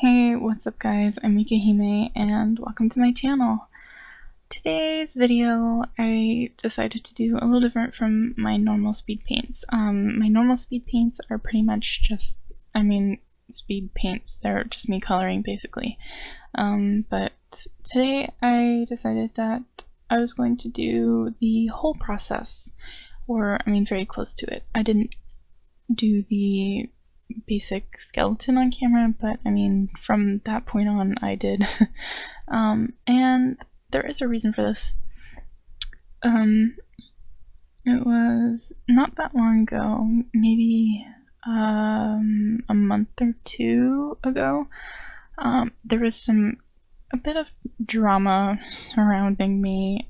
Hey, what's up guys? I'm ika.himee and welcome to my channel. Today's video I decided to do a little different from my normal speed paints. My normal speed paints are pretty much just, speed paints. They're just me coloring basically. But today I decided that I was going to do the whole process, or very close to it. I didn't do the basic skeleton on camera, but from that point on I did. And there is a reason for this. It was not that long ago, maybe a month or two ago. There was a bit of drama surrounding me.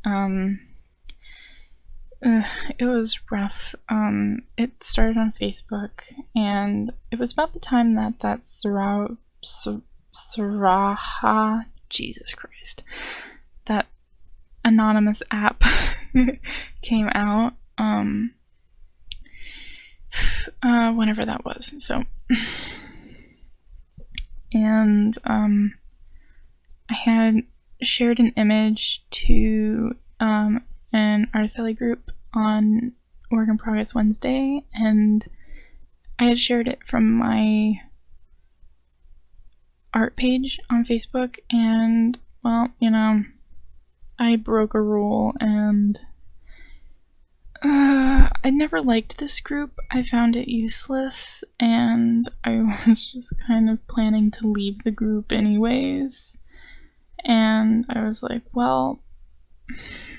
It was rough. It started on Facebook, and it was about the time that Jesus Christ, that anonymous app came out. Whenever that was. So, and I had shared an image to an artist alley group on Work in Progress Wednesday, and I had shared it from my art page on Facebook, and well, I broke a rule, and I never liked this group. I found it useless, and I was just kind of planning to leave the group anyways, and I was like, well,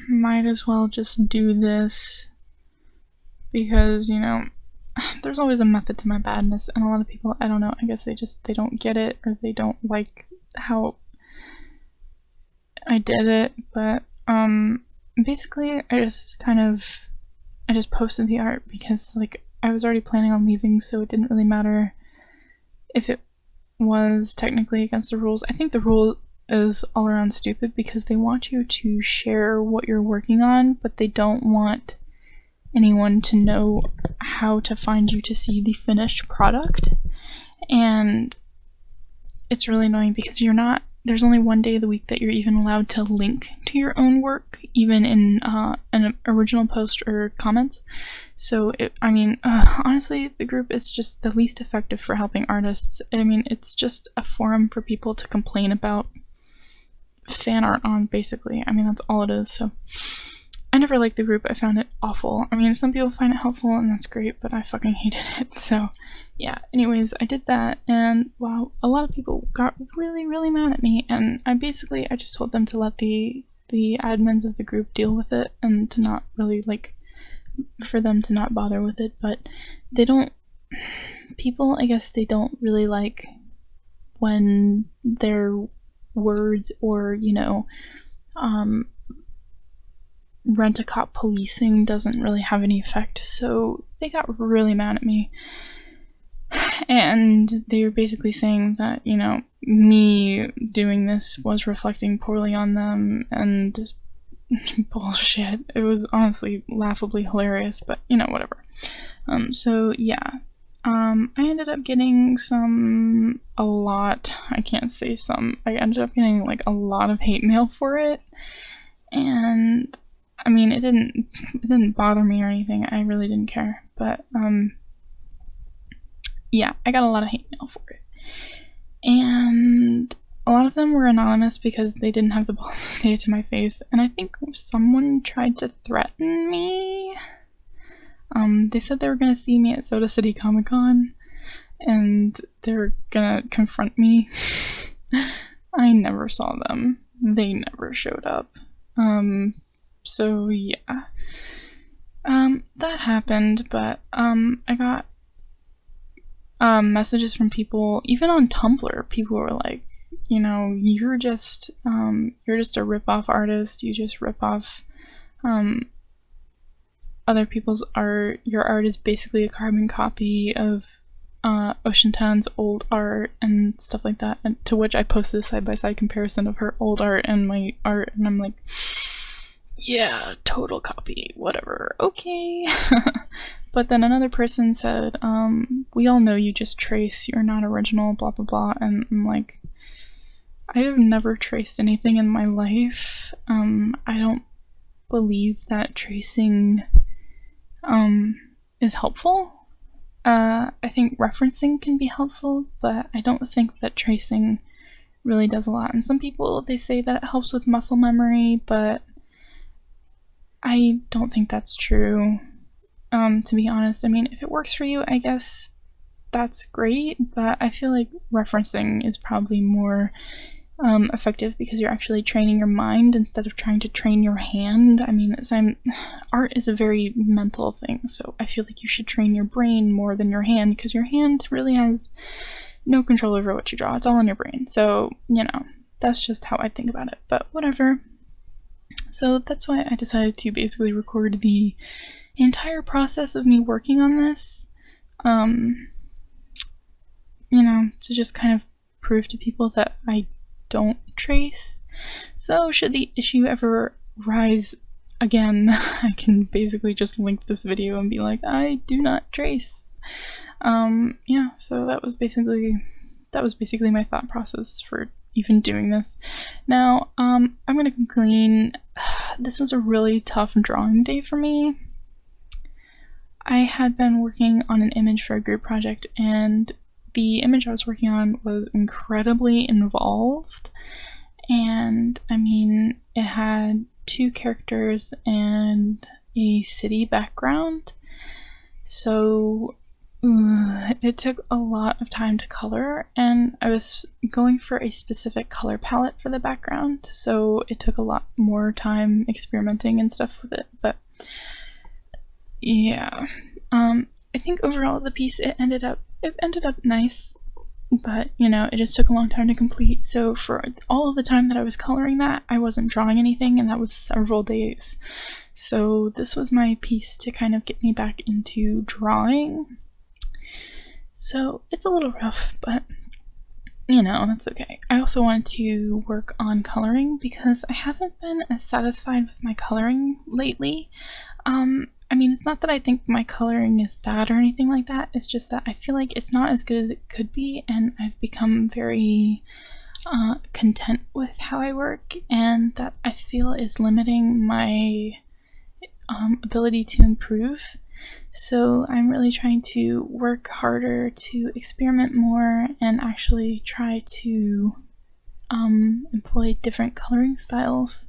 might as well just do this, because there's always a method to my badness, and a lot of people, I don't know, I guess they don't get it, or they don't like how I did it. But basically I just posted the art because I was already planning on leaving, so it didn't really matter if it was technically against the rules. I think the rule is all around stupid because they want you to share what you're working on, but they don't want anyone to know how to find you to see the finished product. And it's really annoying because there's only one day of the week that you're even allowed to link to your own work, even in an original post or comments. So honestly, the group is just the least effective for helping artists. It's just a forum for people to complain about fan art on, basically. That's all it is. So I never liked the group. I found it awful. Some people find it helpful, and that's great, but I fucking hated it. So yeah, anyways, I did that, and wow, a lot of people got really, really mad at me, and I just told them to let the admins of the group deal with it, and to not really, for them to not bother with it. But people, I guess they don't really like when their words or, rent-a-cop policing doesn't really have any effect, so they got really mad at me. And they were basically saying that, me doing this was reflecting poorly on them, and bullshit. It was honestly laughably hilarious, but whatever. So yeah. I ended up getting I ended up getting a lot of hate mail for it, and it didn't bother me or anything. I really didn't care, but yeah, I got a lot of hate mail for it, and a lot of them were anonymous because they didn't have the balls to say it to my face, and I think someone tried to threaten me. They said they were gonna see me at Soda City Comic Con, and they were gonna confront me. I never saw them. They never showed up. So yeah. That happened, but I got messages from people, even on Tumblr. People were like, you're just a rip-off artist. You just rip off other people's art. Your art is basically a carbon copy of Ocean Town's old art and stuff like that. And to which I posted a side-by-side comparison of her old art and my art, and I'm like, yeah, total copy, whatever, okay. But then another person said, we all know you just trace, you're not original, blah blah blah, and I'm like, I have never traced anything in my life. I don't believe that tracing is helpful. I think referencing can be helpful, but I don't think that tracing really does a lot. And some people, they say that it helps with muscle memory, but I don't think that's true, to be honest. I mean, if it works for you, I guess that's great, but I feel like referencing is probably more effective because you're actually training your mind instead of trying to train your hand. I mean, art is a very mental thing, so I feel like you should train your brain more than your hand, because your hand really has no control over what you draw. It's all in your brain. So, you know, that's just how I think about it, but whatever. So that's why I decided to basically record the entire process of me working on this, you know, to just kind of prove to people that I don't trace. So should the issue ever rise again, I can basically just link this video and be like, I do not trace. Yeah, so that was basically my thought process for even doing this. Now, I'm gonna come clean. This was a really tough drawing day for me. I had been working on an image for a group project, and the image I was working on was incredibly involved, and I mean, it had 2 characters and a city background, so it took a lot of time to color, and I was going for a specific color palette for the background, so it took a lot more time experimenting and stuff with it, but yeah. I think overall the piece, it ended up nice, but you know, it just took a long time to complete, so for all of the time that I was coloring that, I wasn't drawing anything, and that was several days. So this was my piece to kind of get me back into drawing. So it's a little rough, but you know, that's okay. I also wanted to work on coloring because I haven't been as satisfied with my coloring lately. I mean, it's not that I think my coloring is bad or anything like that, it's just that I feel like it's not as good as it could be, and I've become very content with how I work, and that I feel is limiting my ability to improve. So I'm really trying to work harder to experiment more and actually try to employ different coloring styles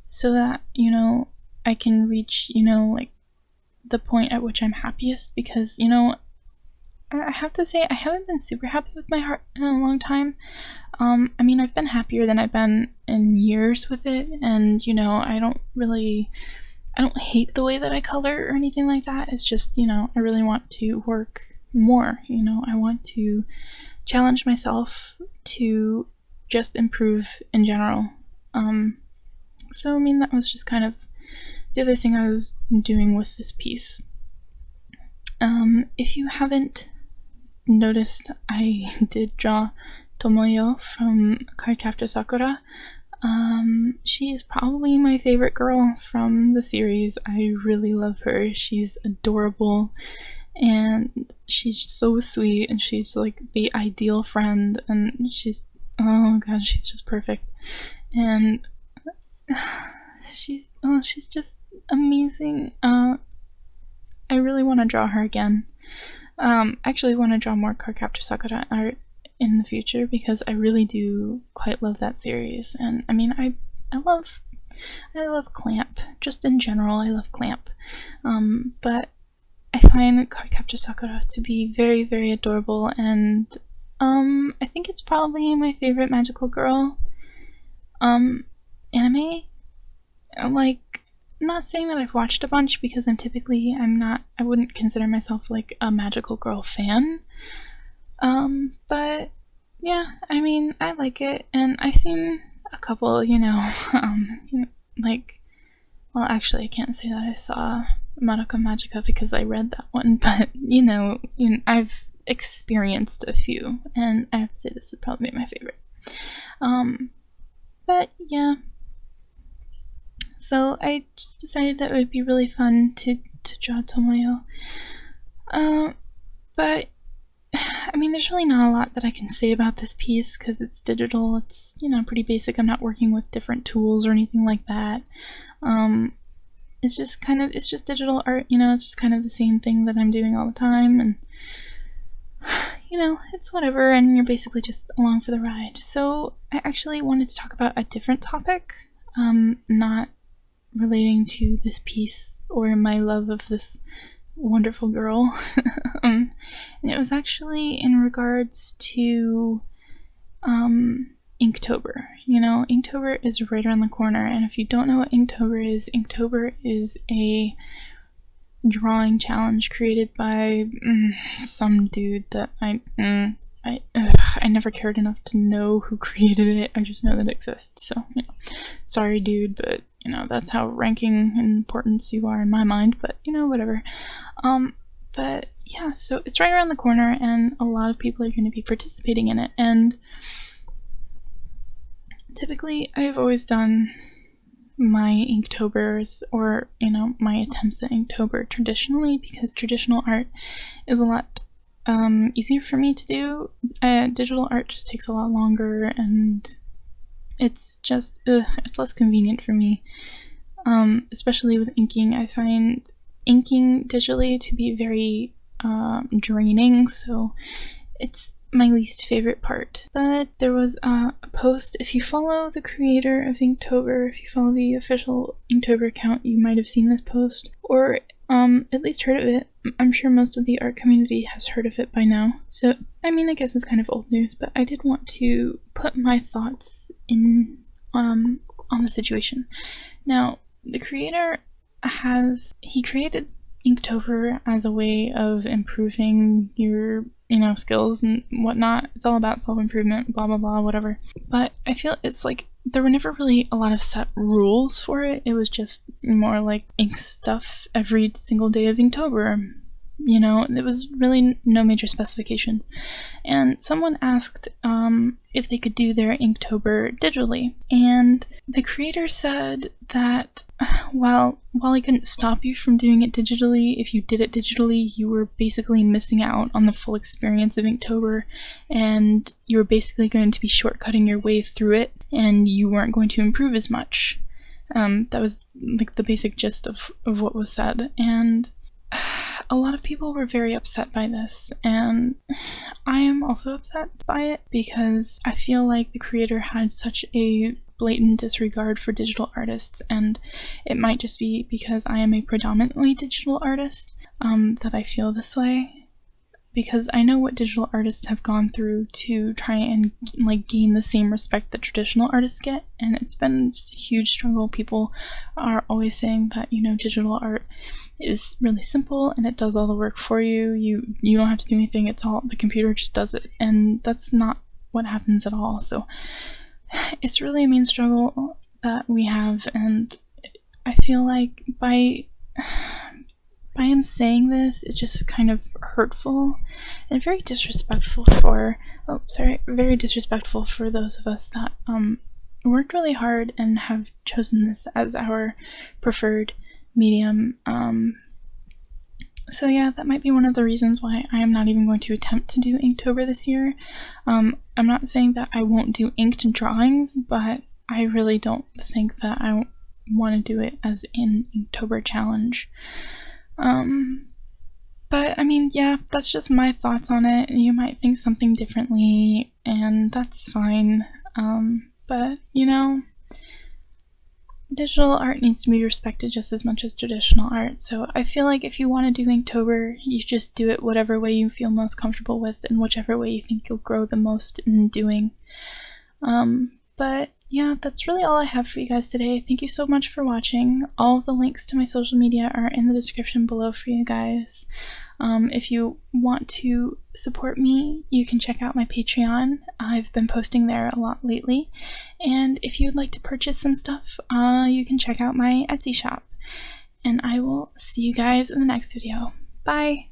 so that, you know, I can reach, you know, like the point at which I'm happiest, because, you know, I have to say I haven't been super happy with my art in a long time. I mean, I've been happier than I've been in years with it, and, you know, I don't hate the way that I color or anything like that. It's just, you know, I really want to work more, you know, I want to challenge myself to just improve in general. So I mean, that was just kind of the other thing I was doing with this piece. If you haven't noticed, I did draw Tomoyo from Cardcaptor Sakura. She is probably my favorite girl from the series. I really love her. She's adorable, and she's so sweet, and she's like the ideal friend, and she's, oh god, she's just perfect. And she's just amazing. I really want to draw her again. I actually want to draw more Cardcaptor Sakura art in the future because I really do quite love that series. And I mean, I love Clamp. Just in general, I love Clamp. But I find Cardcaptor Sakura to be very, very adorable, and I think it's probably my favorite magical girl anime. Like, not saying that I've watched a bunch because I wouldn't consider myself like a magical girl fan. But yeah, I mean, I like it, and I've seen a couple, you know, like, well, actually, I can't say that I saw Madoka Magica because I read that one, but you know, I've experienced a few, and I have to say this is probably my favorite. But yeah. So I just decided that it would be really fun to draw Tomoyo. But I mean, there's really not a lot that I can say about this piece because it's digital. It's, you know, pretty basic. I'm not working with different tools or anything like that. It's just digital art, you know, it's just kind of the same thing that I'm doing all the time, and, you know, it's whatever, and you're basically just along for the ride. So I actually wanted to talk about a different topic, not relating to this piece or my love of this wonderful girl. And it was actually in regards to Inktober. You know, Inktober is right around the corner, and if you don't know what Inktober is a drawing challenge created by some dude that I never cared enough to know who created it. I just know that it exists. So, you know, sorry, dude, but you know, that's how ranking in importance you are in my mind. But you know, whatever. But yeah, so it's right around the corner, and a lot of people are going to be participating in it. And typically, I've always done my Inktober's, or you know, my attempts at Inktober traditionally, because traditional art is a lot easier for me to do. Digital art just takes a lot longer, and it's just it's less convenient for me, especially with inking. I find inking digitally to be very draining, so it's my least favorite part. But there was a post. If you follow the creator of Inktober, if you follow the official Inktober account, you might have seen this post, or at least heard of it. I'm sure most of the art community has heard of it by now. So, I mean, I guess it's kind of old news, but I did want to put my thoughts in on the situation. Now, the creator he created Inktober as a way of improving your, you know, skills and whatnot. It's all about self-improvement, blah blah blah, whatever. But I feel it's like there were never really a lot of set rules for it. It was just more like ink stuff every single day of Inktober. You know, there was really no major specifications. And someone asked if they could do their Inktober digitally. And the creator said that while he couldn't stop you from doing it digitally, if you did it digitally, you were basically missing out on the full experience of Inktober, and you were basically going to be shortcutting your way through it, and you weren't going to improve as much. That was like the basic gist of what was said, and a lot of people were very upset by this, and I am also upset by it because I feel like the creator had such a blatant disregard for digital artists, and it might just be because I am a predominantly digital artist that I feel this way, because I know what digital artists have gone through to try and like gain the same respect that traditional artists get, and it's been a huge struggle. People are always saying that, you know, digital art is really simple and it does all the work for you. You don't have to do anything. It's all, the computer just does it, and that's not what happens at all. So it's really a main struggle that we have, and I feel like by him saying this, it's just kind of hurtful and very disrespectful for those of us that worked really hard and have chosen this as our preferred medium. So yeah, that might be one of the reasons why I am not even going to attempt to do Inktober this year. I'm not saying that I won't do inked drawings, but I really don't think that I want to do it as an Inktober challenge. But I mean, yeah, that's just my thoughts on it. You might think something differently, and that's fine. But you know, digital art needs to be respected just as much as traditional art. So I feel like if you want to do Inktober, you just do it whatever way you feel most comfortable with, and whichever way you think you'll grow the most in doing. But yeah, that's really all I have for you guys today. Thank you so much for watching. All of the links to my social media are in the description below for you guys. If you want to support me, you can check out my Patreon. I've been posting there a lot lately. And if you'd like to purchase some stuff, you can check out my Etsy shop. And I will see you guys in the next video. Bye!